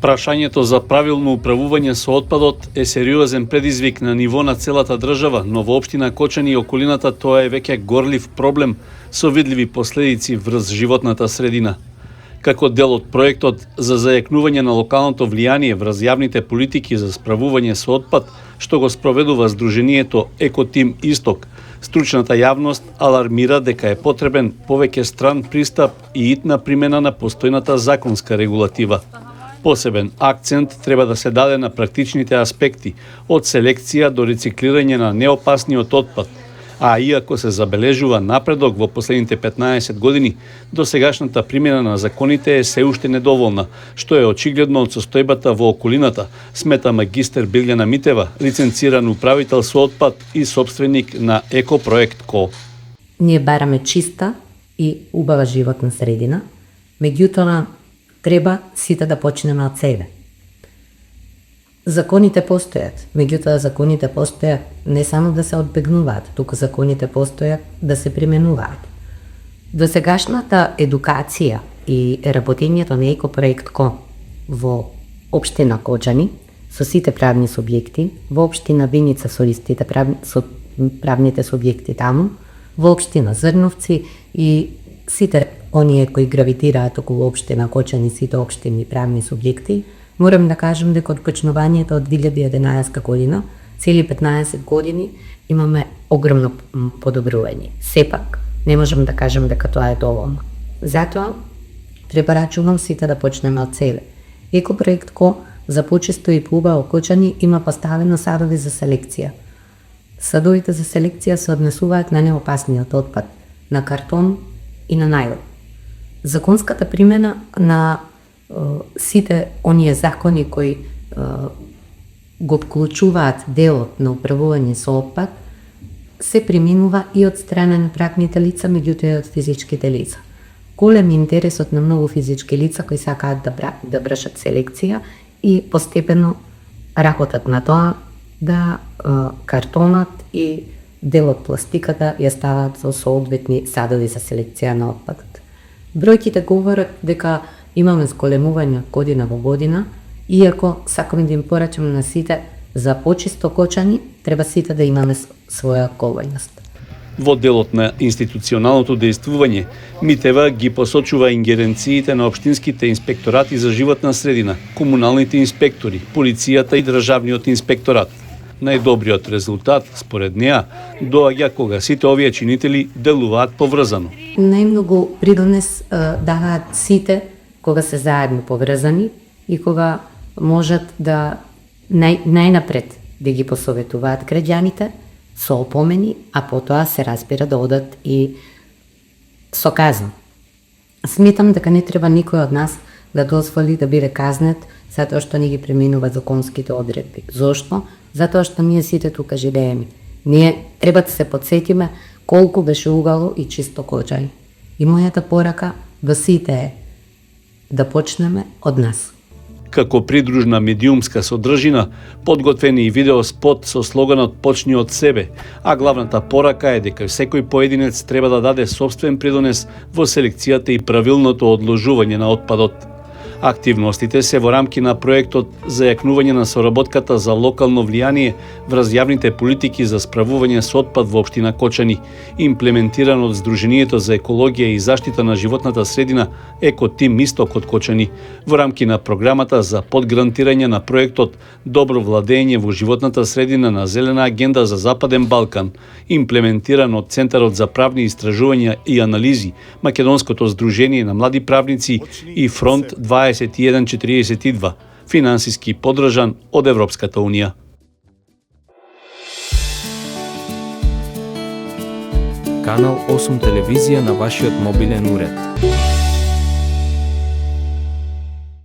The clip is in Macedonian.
Прашањето за правилно управување со отпадот е сериозен предизвик на ниво на целата држава, но во општина Кочани и околината тоа е веќе горлив проблем со видливи последици врз животната средина. Како дел од проектот за зајакнување на локалното влијание врз јавните политики за справување со отпад, што го спроведува Сдруженијето Екотим Исток, стручната јавност алармира дека е потребен повеќе стран пристап и итна примена на постојната законска регулатива. Посебен акцент треба да се даде на практичните аспекти, од селекција до рециклирање на неопасниот отпад, а иако се забележува напредок во последните 15 години, досегашната примена на законите е се уште недоволна, што е очигледно од состојбата во околината, смета магистер Билјана Митева, лиценциран управител со отпад и собственик на Екопроект КО. Ние бараме чиста и убава животна средина, меѓутоа треба сите да почнеме од себе. Законите постојат, меѓутоа законите постојат не само да се одбегнуваат, туку законите постојат да се применуваат. Досегашната едукација и работењето на Екопроект КО во општина Кочани со сите правни субјекти, во општина Виница со истите правните субјекти таму, во општина Зрновци и сите оние кои гравитираат околу општина Кочани, сите општини правни субјекти, морам да кажам дека од почнувањето од 2011 година, цели 15 години, имаме огромно подобрување. Сепак, не можам да кажам дека тоа е доволно. Затоа, препорачувам сите да почнеме од себе. Екопроект КО за почисто и поубаво Кочани има поставено садови за селекција. Садовите за селекција се однесуваат на неопасниот отпад, на картон и на најлон. Законската примена на сите оние закони кои го вклучуваат делот на управување со отпад се применува и од страна на правните лица, меѓутоа и од физичките лица. Голем интересот на многу физички лица кои сакаат да вршат селекција и постепено работат на тоа да картонот и дел од пластиката ја ставаат со соодветни садови за селекција на отпадот. Бројките говорат дека имаме зголемување година во година, иако сакам да им порачам на сите за почисто Кочани, треба сите да имаме своја колојност. Во делот на институционалното дејствување, Митева ги посочува ингеренциите на општинските инспекторати за животна средина, комуналните инспектори, полицијата и државниот инспекторат. Најдобриот резултат, според неа, доаѓа кога сите овие чинители делуваат поврзано. Најмногу придонес даваат сите кога се заедно поврзани и кога можат да најнапред да ги посоветуваат граѓаните со опомени, а потоа се разбира да одат и со казна. Сметам дека не треба никој од нас да дозволи да биде казнет затоа што не ги преминува законските одредби. Зошто? Затоа што ние сите тука живееме. Ние треба да се подсетиме колку беше угало и чисто Кочани. И мојата порака до сите е да почнеме од нас. Како придружна медиумска содржина, подготвени и видео спот со слоганот "Почни од себе", а главната порака е дека секој поединец треба да даде сопствен придонес во селекцијата и правилното одложување на отпадот. Активностите се во рамки на проектот за јакнување на соработката за локално влијание врз јавните политики за справување со отпад во општина Кочани, имплементиран од Сдруженијето за екологија и заштита на животната средина Екотим Исток од Кочани, во рамки на програмата за подгрантирање на проектот Добро владење во животната средина на Зелена агенда за Западен Балкан, имплементиран од Центарот за правни истражувања и анализи, Македонското здружение на млади правници и Фронт 2142, финансиски поддржан од Европската Унија. Канал 8 телевизија на вашиот мобилен уред.